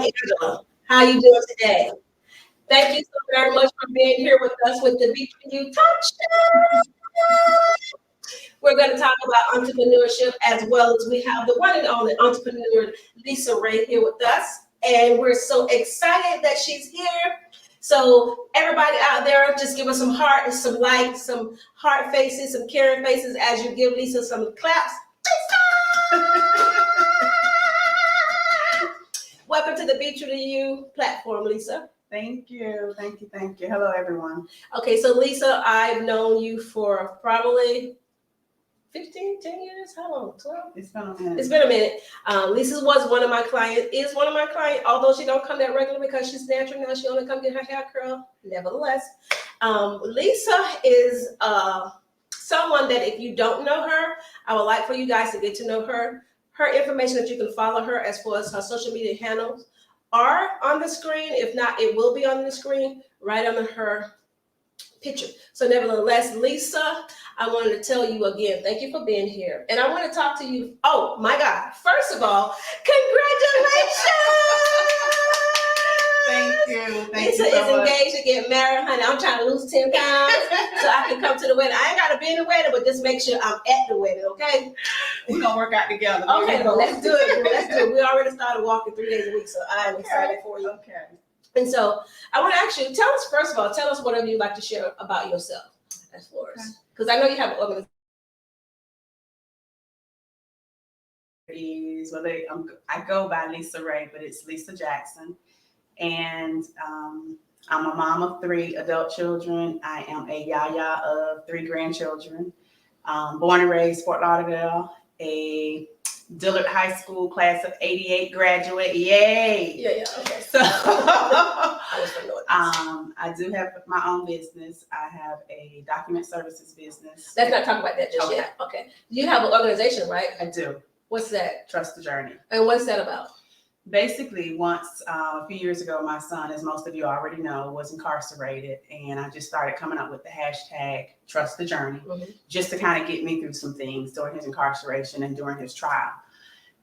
Angela. How you doing today? Thank you so very much for being here with us with the BQ Touchdown. We're going to talk about entrepreneurship as well as we have the one and only entrepreneur Lisa Ray here with us. And we're so excited that she's here. So everybody out there, just give us some heart and some light, some heart faces, some caring faces as you give Lisa some claps. Welcome to the Be True to You platform, Lisa. Thank you. Thank you. Thank you. Hello, everyone. Okay, so Lisa, I've known you for probably 15, 10 years. How long? 12? It's been a minute. It's been a minute. Lisa is one of my clients, although she don't come that regular because she's natural now. She only come get her hair curled. Nevertheless, Lisa is someone that if you don't know her, I would like for you guys to get to know her. Her information that you can follow her as far as her social media handles are on the screen. If not, it will be on the screen right under her picture. So nevertheless, Lisa, I wanted to tell you again, thank you for being here. And I want to talk to you. Oh my God. First of all, congratulations. Thank you. Thank Lisa you so is much. engaged to get married, honey. I'm trying to lose 10 pounds so I can come to the wedding. I ain't got to be in the wedding, but just make sure I'm at the wedding, okay? We're going to work out together. Okay, well, let's do it. Let's do it. We already started walking 3 days a week, so I'm excited for you. Okay. And so I want to ask you, tell us whatever you'd like to share about yourself as far as, because I know you have an organization. I go by Lisa Ray, but it's Lisa Jackson. And I'm a mom of 3 adult children. I am a yaya of 3 grandchildren. Born and raised Fort Lauderdale, a Dillard High School class of 88 graduate. Yay! Yeah, okay. So I I do have my own business. I have a document services business. Let's not talk about that just yet. Okay. You have an organization, right? I do. What's that? Trust the Journey. And what's that about? Basically, once a few years ago, my son, as most of you already know, was incarcerated, and I just started coming up with the hashtag Trust the Journey, just to kind of get me through some things during his incarceration and during his trial.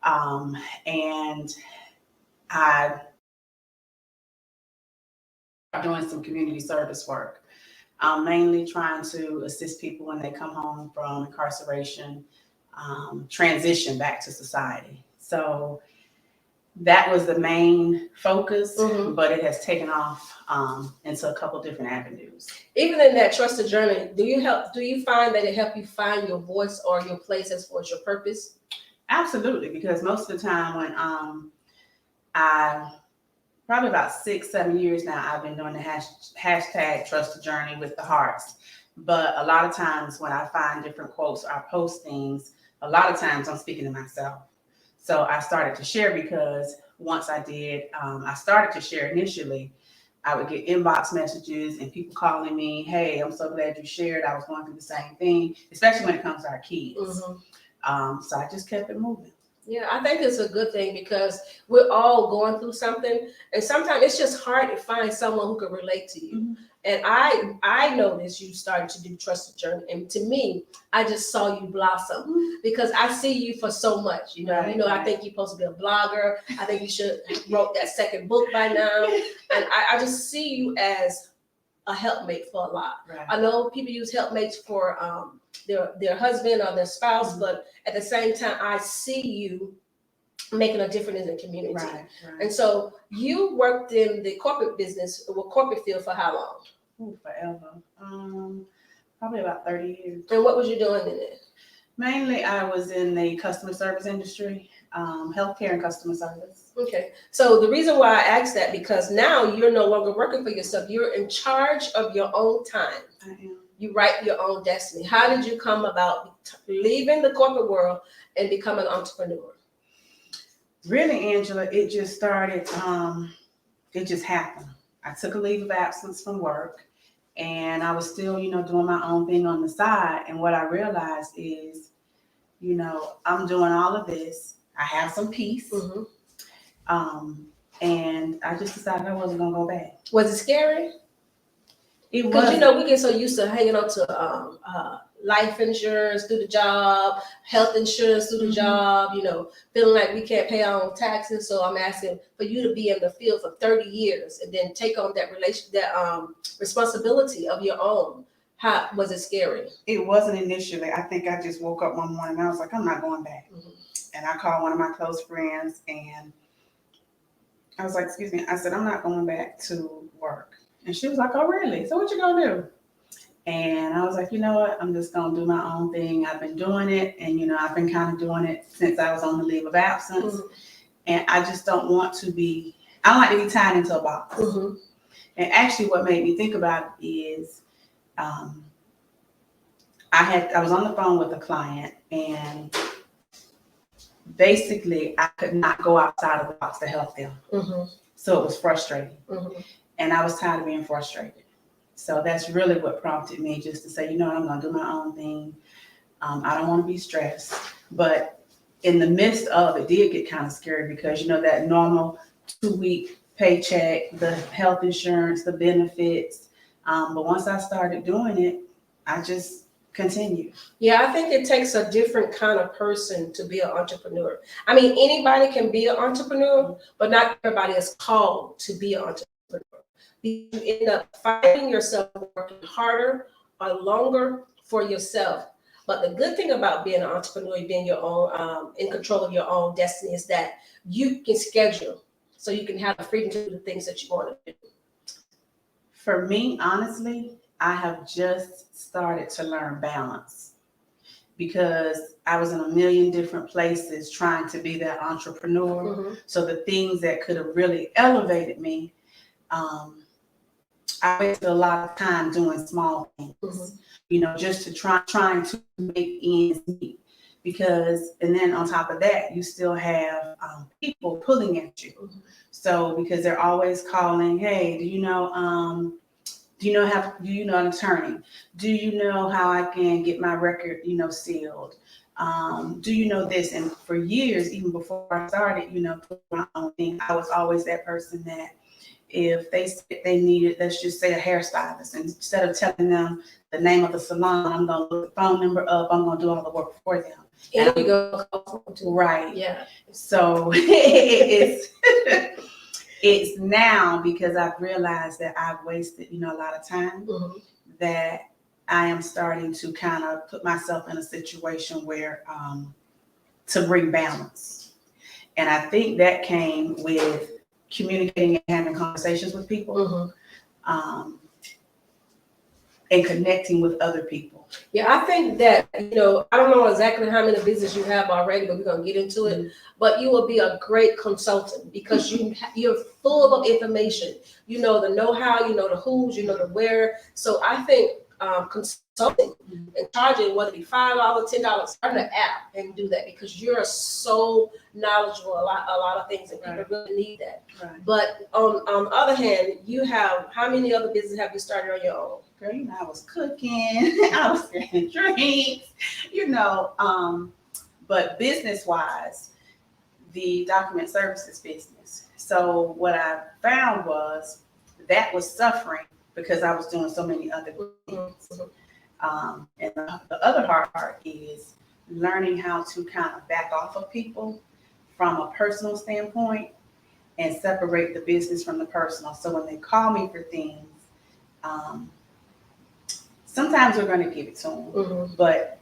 And I doing some community service work, mainly trying to assist people when they come home from incarceration, transition back to society. So that was the main focus, but it has taken off into a couple different avenues. Even in that Trust the Journey, do you find that it helped you find your voice or your place as far as your purpose? Absolutely, because most of the time when I probably about 6-7 years now, I've been doing the hashtag Trust the Journey with the hearts. But a lot of times when I find different quotes or I post things, a lot of times I'm speaking to myself. So I started to share because once I did, I started to share initially, I would get inbox messages and people calling me, hey, I'm so glad you shared. I was going through the same thing, especially when it comes to our kids. So I just kept it moving. Yeah, I think it's a good thing because we're all going through something. And sometimes it's just hard to find someone who can relate to you. And I noticed you started to do Trust the Journey. And to me, I just saw you blossom because I see you for so much. I think you're supposed to be a blogger. I think you should wrote that second book by now. And I just see you as a helpmate for a lot. Right. I know people use helpmates for their husband or their spouse, but at the same time, I see you making a difference in the community. Right. And so you worked in the corporate field for how long? Forever. Probably about 30 years. And what was you doing in it? Mainly, I was in the customer service industry, healthcare and customer service. Okay. So the reason why I asked that, because now you're no longer working for yourself. You're in charge of your own time. I am. You write your own destiny. How did you come about leaving the corporate world and becoming an entrepreneur? Really, Angela, it just started, it just happened. I took a leave of absence from work and I was still, doing my own thing on the side. And what I realized is, I'm doing all of this. I have some peace. And I just decided I wasn't going to go back. Was it scary? It was. Because we get so used to hanging on to life insurance through the job, health insurance through the job, feeling like we can't pay our own taxes. So I'm asking for you to be in the field for 30 years and then take on that responsibility of your own. How was it scary? It wasn't initially. I think I just woke up one morning and I was like, I'm not going back. And I called one of my close friends and I was like, excuse me. I said, I'm not going back to work. And she was like, oh, really? So what you gonna do? And I was like, you know what? I'm just gonna do my own thing. I've been doing it, and I've been kind of doing it since I was on the leave of absence. And I just don't want to be. I don't like to be tied into a box. And actually, what made me think about it is, I was on the phone with a client, and basically, I could not go outside of the box to help them. So it was frustrating, and I was tired of being frustrated. So that's really what prompted me just to say, I'm going to do my own thing. I don't want to be stressed. But in the midst of it did get kind of scary because, that normal 2-week paycheck, the health insurance, the benefits. But once I started doing it, I just continued. Yeah, I think it takes a different kind of person to be an entrepreneur. I mean, anybody can be an entrepreneur, but not everybody is called to be an entrepreneur. You end up finding yourself working harder or longer for yourself. But the good thing about being an entrepreneur, being your own, in control of your own destiny, is that you can schedule, so you can have the freedom to do the things that you want to do. For me, honestly, I have just started to learn balance because I was in a million different places trying to be that entrepreneur. So the things that could have really elevated me, I wasted a lot of time doing small things, just to trying to make ends meet. And then on top of that, you still have people pulling at you. So because they're always calling, hey, do you know an attorney? Do you know how I can get my record, sealed? Do you know this? And for years, even before I started, putting my own thing, I was always that person that if they needed, let's just say a hairstylist, and instead of telling them the name of the salon, I'm going to look the phone number up, I'm going to do all the work for them. And you go right. Yeah. So it's now because I've realized that I've wasted, a lot of time, that I am starting to kind of put myself in a situation where to bring balance. And I think that came with communicating and having conversations with people, and connecting with other people. Yeah, I think that, I don't know exactly how many business you have already, but we're going to get into it. But you will be a great consultant because you're full of information. You know the know-how, you know the who's, you know the where. So I think consulting and charging, whether it be $5, $10, start an app and do that because you're so knowledgeable a lot of things and people really need that. But on the other hand, you have, how many other businesses have you started on your own? Girl, I was cooking, I was getting drinks, but business-wise, the document services business. So what I found was that was suffering because I was doing so many other things. And the other hard part is learning how to kind of back off of people from a personal standpoint and separate the business from the personal. So when they call me for things, sometimes we're going to give it to them, but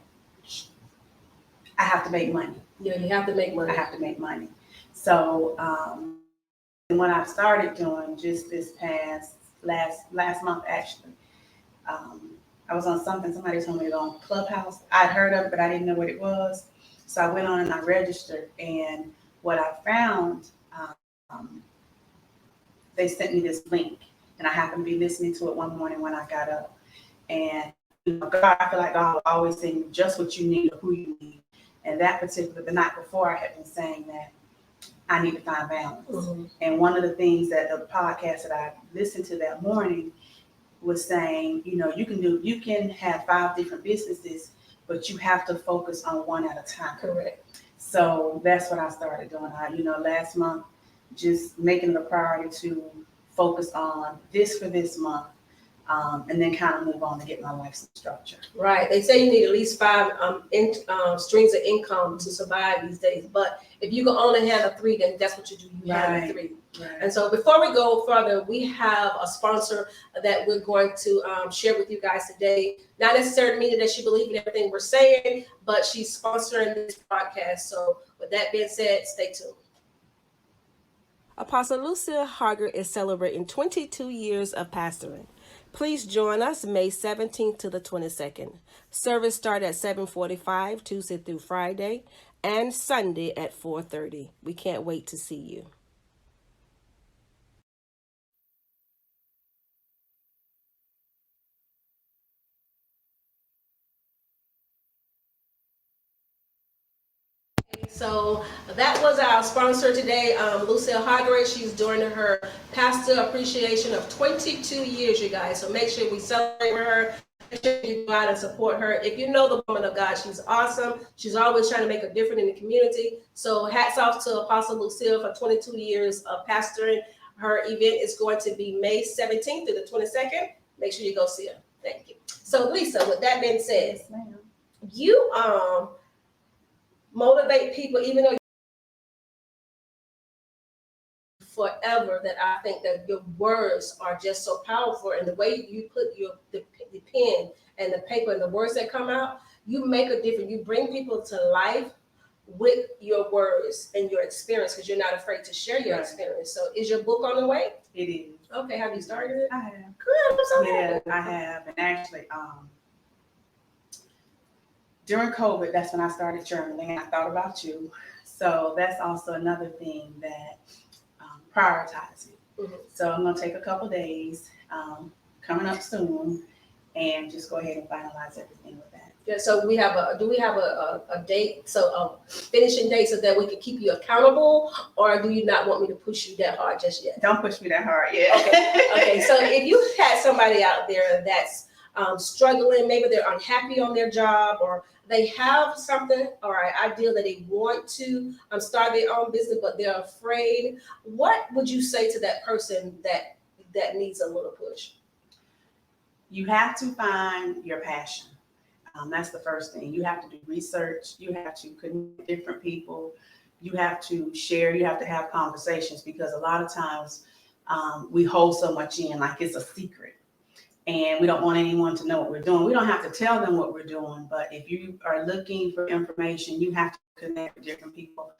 I have to make money. Yeah, you have to make money. I have to make money. So what I've started doing just this past last month, actually, I was on somebody told me on Clubhouse. I'd heard of it, but I didn't know what it was. So I went on and I registered. And what I found, they sent me this link. And I happened to be listening to it one morning when I got up. And God, I feel like God will always send you just what you need or who you need. And the night before, I had been saying that I need to find balance. And one of the things that the podcast that I listened to that morning was saying, you can have 5 different businesses, but you have to focus on one at a time. Correct. So that's what I started doing. Last month, just making it a priority to focus on this for this month. and then kind of move on to get my life structure. Right. They say you need at least 5 streams of income to survive these days. But if you can only handle 3, then that's what you do. You handle 3. Right. And so before we go further, we have a sponsor that we're going to share with you guys today. Not necessarily meaning that she believes in everything we're saying, but she's sponsoring this podcast. So with that being said, stay tuned. Apostle Lucille Harger is celebrating 22 years of pastoring. Please join us May 17th to the 22nd. Service starts at 7:45 Tuesday through Friday and Sunday at 4:30. We can't wait to see you. So that was our sponsor today, Lucille Hargrave. She's doing her pastor appreciation of 22 years, you guys. So make sure we celebrate with her. Make sure you go out and support her. If you know the woman of God, she's awesome. She's always trying to make a difference in the community. So hats off to Apostle Lucille for 22 years of pastoring. Her event is going to be May 17th through the 22nd. Make sure you go see her. Thank you. So Lisa, with that being said, you motivate people, even though forever, that I think that your words are just so powerful, and the way you put the pen and the paper and the words that come out, you make a difference. You bring people to life with your words and your experience, because you're not afraid to share your experience. So is your book on the way? It is. Okay, have you started it? I have. Good, I'm so happy. I have. And actually, during COVID, that's when I started journaling, and I thought about you. So that's also another thing that prioritizing. Mhm. So I'm going to take a couple days coming up soon and just go ahead and finalize everything with that. Yeah, so do we have a date, so a finishing date, so that we can keep you accountable, or do you not want me to push you that hard just yet? Don't push me that hard yet. Okay, so if you had somebody out there that's struggling, maybe they're unhappy on their job, or they have something or an idea that they want to start their own business, but they're afraid, what would you say to that person that needs a little push? You have to find your passion. That's the first thing. You have to do research. You have to connect with different people. You have to share. You have to have conversations, because a lot of times we hold so much in, like it's a secret. And we don't want anyone to know what we're doing. We don't have to tell them what we're doing, but if you are looking for information, you have to connect with different people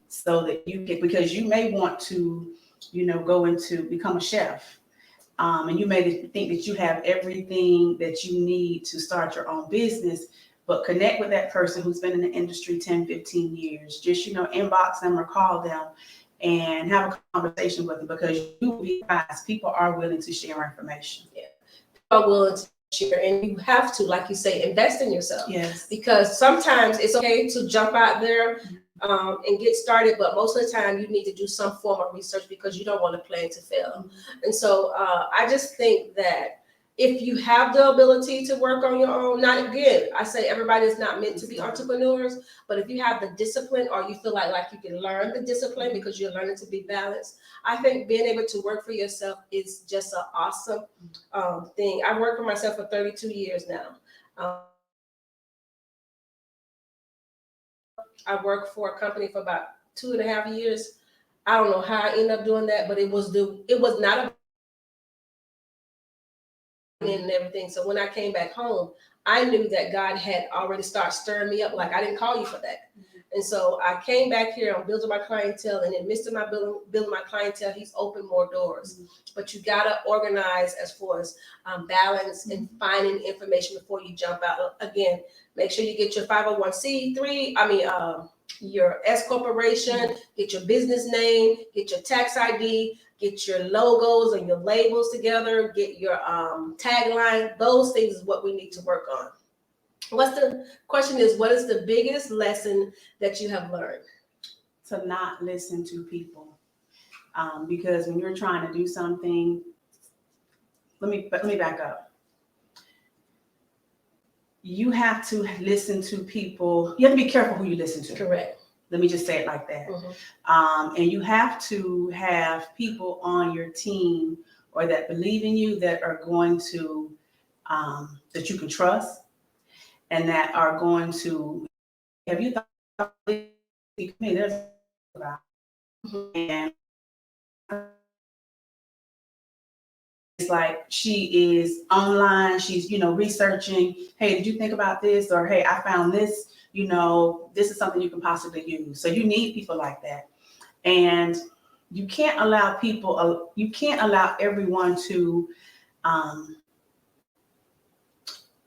so that you can, because you may want to, go into become a chef. And you may think that you have everything that you need to start your own business, but connect with that person who's been in the industry 10, 15 years. Just, inbox them or call them and have a conversation with them, because you will be surprised. People are willing to share information. Yeah, people are willing to share, and you have to, like you say, invest in yourself. Yes. Because sometimes it's okay to jump out there and get started, but most of the time you need to do some form of research, because you don't want to plan to fail. And so I just think that if you have the ability to work on your own, not again, I say everybody is not meant to be entrepreneurs, but if you have the discipline, or you feel like you can learn the discipline because you're learning to be balanced, I think being able to work for yourself is just an awesome thing. I've worked for myself for 32 years now. I worked for a company for about 2.5 years. I don't know how I ended up doing that, but it was not a and everything. So when I came back home, I knew that God had already started stirring me up. Like, I didn't call you for that. And so I came back here on building my clientele, and in the midst of my building my clientele, he's opened more doors. But you gotta organize as far as balance and finding information before you jump out. Again, make sure you get your 501c3. Your S corporation, get your business name, get your tax ID, get your logos and your labels together, get your tagline. Those things is what we need to work on. What is the biggest lesson that you have learned? To not listen to people. Because when you're trying to do something, let me back up. You have to listen to people. You have to be careful who you listen to. Correct. Let me just say it like that. And you have to have people on your team or that believe in you, that are going to, that you can trust, and that are going to, have you thought, me, there's about, and it's like she is online, she's, researching, hey, did you think about this? Or, hey, I found this, this is something you can possibly use. So you need people like that. And you can't allow everyone to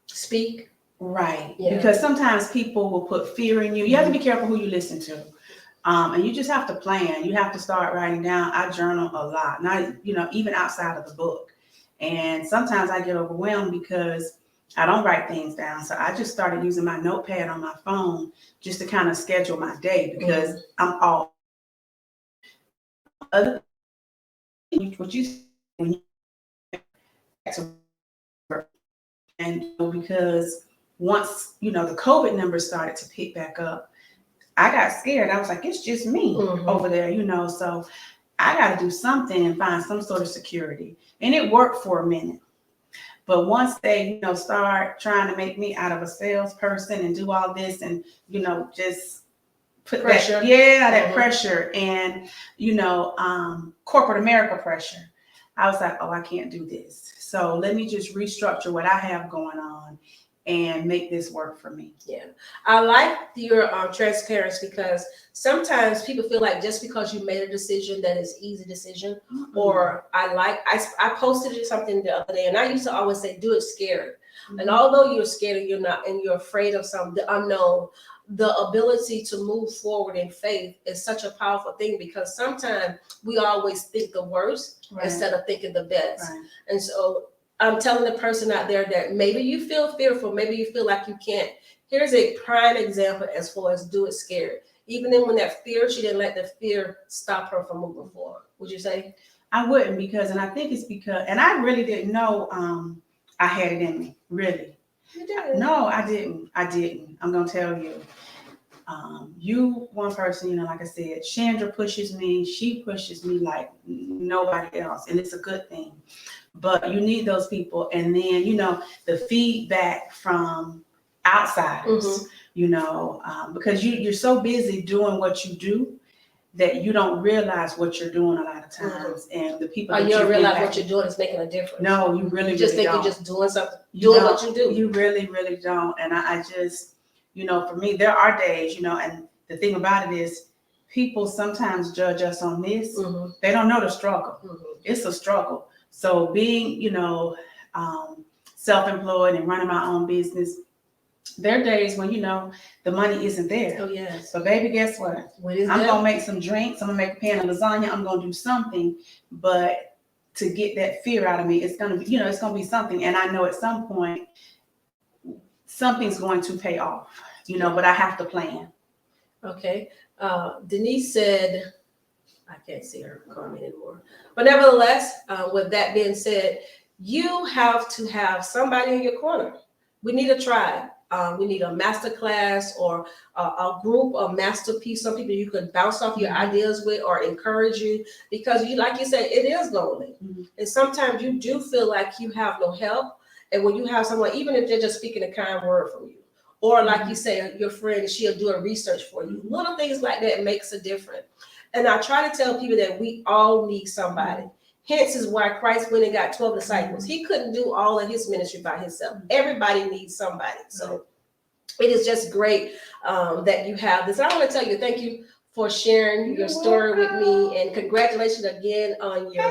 speak. Right. Yeah. Because sometimes people will put fear in you. You have to be careful who you listen to. And you just have to plan. You have to start writing down. I journal a lot, not, even outside of the book. And sometimes I get overwhelmed because I don't write things down. So I just started using my notepad on my phone just to kind of schedule my day, because I'm all other what you when you and because once the COVID numbers started to pick back up, I got scared. I was like, it's just me over there, so I got to do something and find some sort of security. And it worked for a minute. But once they, start trying to make me out of a salesperson and do all this and, just put pressure. that pressure and, corporate America pressure, I was like, oh, I can't do this. So let me just restructure what I have going on and make this work for me. Yeah, I like your transparency, because sometimes people feel like just because you made a decision that is easy decision, or I posted something the other day, and I used to always say, do it scared. And although you're scared and you're afraid of the unknown, the ability to move forward in faith is such a powerful thing, because sometimes we always think the worst instead of thinking the best. Right. And so I'm telling the person out there that maybe you feel fearful, maybe you feel like you can't. Here's a prime example as far as do it scared. Even then, when that fear, she didn't let the fear stop her from moving forward. Would you say? I wouldn't, and I think it's because, and I really didn't know I had it in me, really. You did? No, I didn't. I'm going to tell you. You, one person, like I said, Chandra pushes me. She pushes me like nobody else, and it's a good thing. But you need those people, and then the feedback from outsiders. Because you're so busy doing what you do that you don't realize what you're doing a lot of times, and the people. You don't realize what you're doing is making a difference. No, you really just think don't. You're just doing something, doing what you do. You really, really don't. And I just, for me, there are days, and the thing about it is, people sometimes judge us on this. They don't know the struggle. It's a struggle. So being, self-employed and running my own business, there are days when, the money isn't there. Oh, yes. But baby, guess what? I'm going to make some drinks. I'm going to make a pan of lasagna. I'm going to do something. But to get that fear out of me, it's going to be, it's going to be something. And I know at some point, something's going to pay off, but I have to plan. Okay. Denise said, I can't see her comment anymore. But nevertheless, with that being said, you have to have somebody in your corner. We need a tribe. We need a master class or a group, a masterpiece, some people you can bounce off your ideas with or encourage you, because like you said, it is lonely. And sometimes you do feel like you have no help. And when you have someone, even if they're just speaking a kind word from you, or like you say, your friend, she'll do a research for you. Little things like that makes a difference. And I try to tell people that we all need somebody. Hence is why Christ went and got 12 disciples. He couldn't do all of his ministry by himself. Everybody needs somebody. So it is just great that you have this. I want to tell you, thank you for sharing your story with me, and congratulations again on your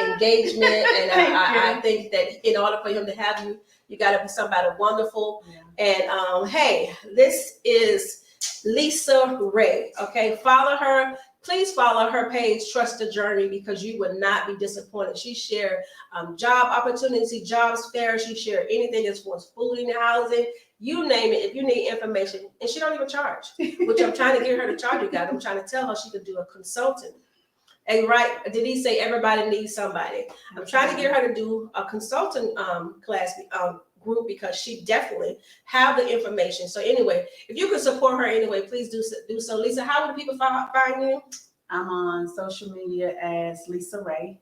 engagement. And I think that in order for him to have you, you got to be somebody wonderful. And hey, this is Lisa Ray. Okay, follow her. Please follow her page, Trust the Journey, because you would not be disappointed. She shared job opportunity, jobs fair. She shared anything as far as food and housing, you name it. If you need information, and she don't even charge, which I'm trying to get her to charge you guys. I'm trying to tell her she could do a consultant. And did he say everybody needs somebody? I'm trying to get her to do a consultant class group, because she definitely have the information. So anyway, if you could support her anyway, please do so. Lisa, how would people find you? I'm on social media as Lisa Ray.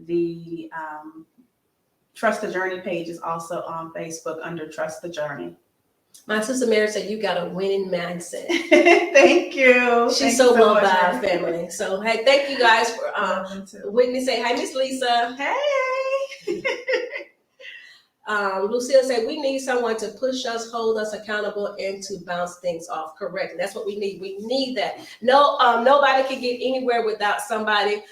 The Trust the Journey page is also on Facebook under Trust the Journey. My sister Mary said you got a winning mindset. Thank you. She's Thank so you loved much, by our Mary. family. So hey, thank you guys for Love them too. Whitney say hi, Miss Lisa. Hey. Lucille said we need someone to push us, hold us accountable, and to bounce things off correctly. That's what we need. We need that. No, nobody can get anywhere without somebody.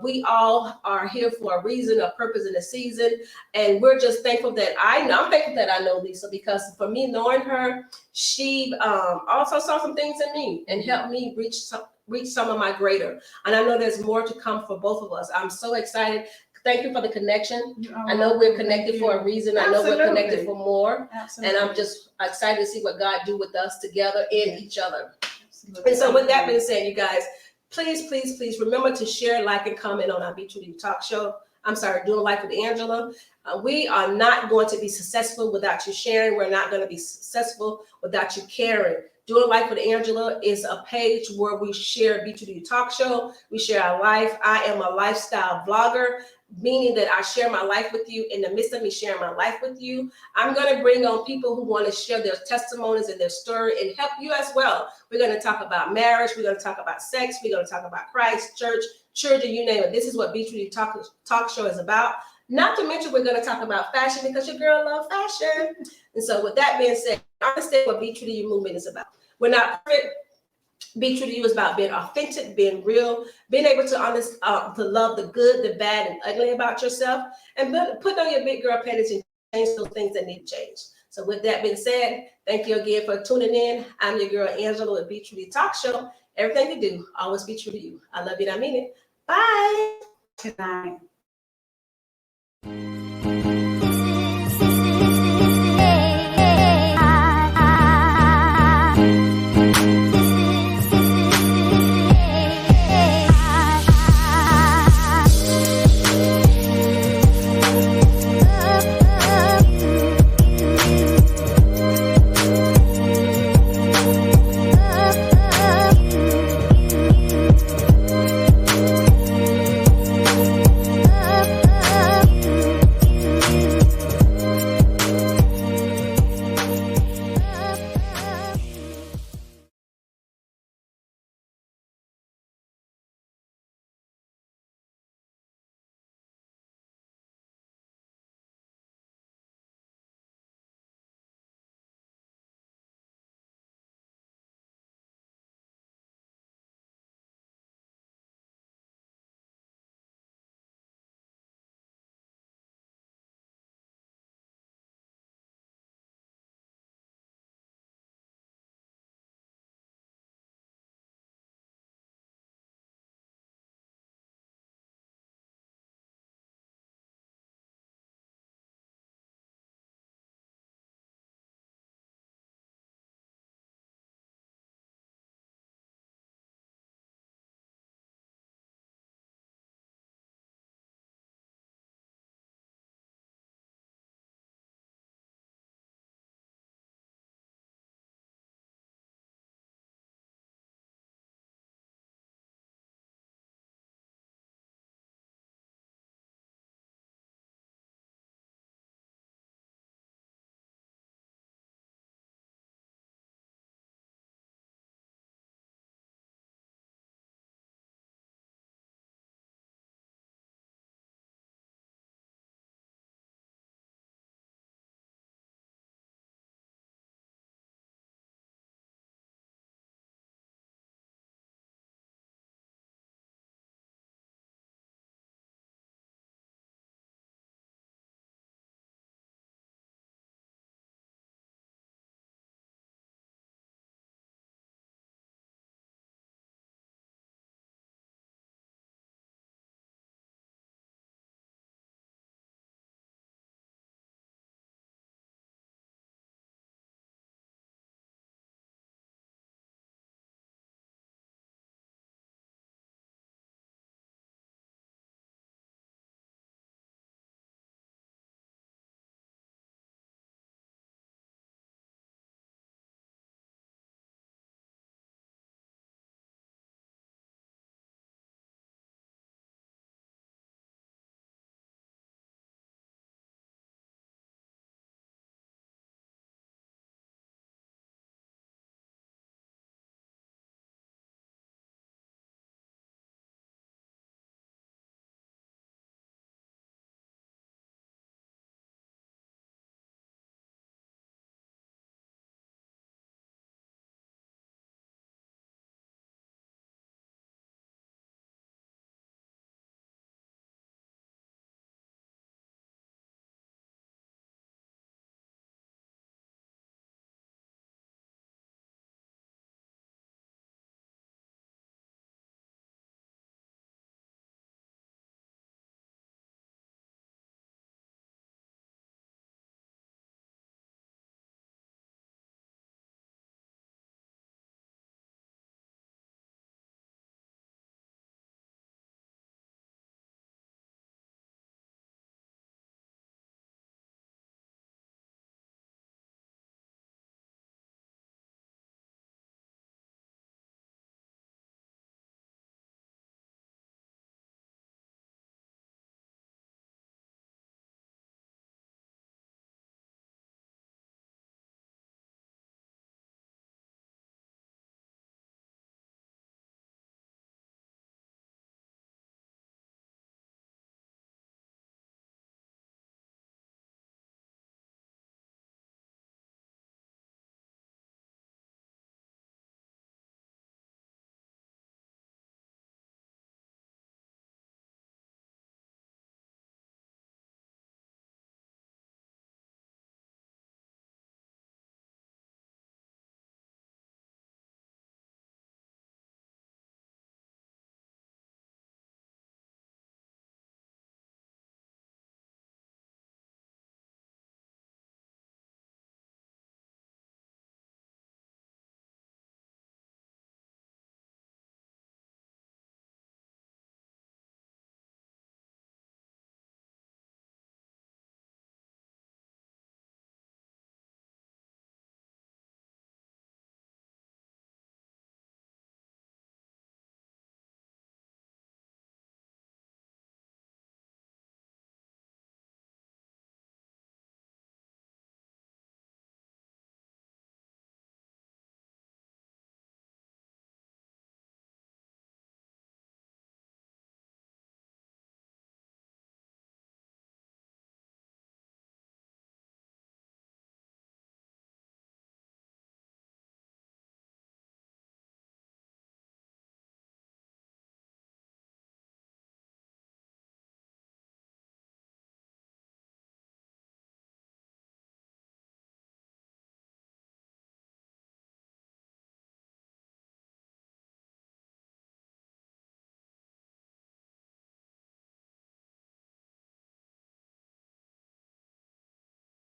We all are here for a reason, a purpose, and a season. And we're just thankful that I'm thankful that I know Lisa, because for me, knowing her, she also saw some things in me and helped me reach some of my greater. And I know there's more to come for both of us. I'm so excited. Thank you for the connection. I know we're connected for a reason. I know we're connected for more. Absolutely. And I'm just excited to see what God do with us together and each other. Absolutely. And so with that being said, you guys, please, please, please remember to share, like, and comment on our Be True to You Talk Show. I'm sorry, Doing Life with Angela. We are not going to be successful without you sharing. We're not going to be successful without you caring. Doing Life with Angela is a page where we share Be True to You Talk Show. We share our life. I am a lifestyle vlogger, meaning that I share my life with you. In the midst of me sharing my life with you, I'm going to bring on people who want to share their testimonies and their story and help you as well. We're going to talk about marriage. We're going to talk about sex. We're going to talk about Christ, church, children, you name it. This is what Be True to You Talk Show is about. Not to mention, we're going to talk about fashion, because your girl loves fashion. And so with that being said, understand what Be True to You movement is about. We're not perfect. Be True to You is about being authentic, being real, being able to love the good, the bad, and ugly about yourself, and put on your big girl panties and change those things that need to change. So with that being said, thank you again for tuning in. I'm your girl Angela with Be True to You Talk Show. Everything you do, always be true to you. I love you and I mean it. Bye. Good night.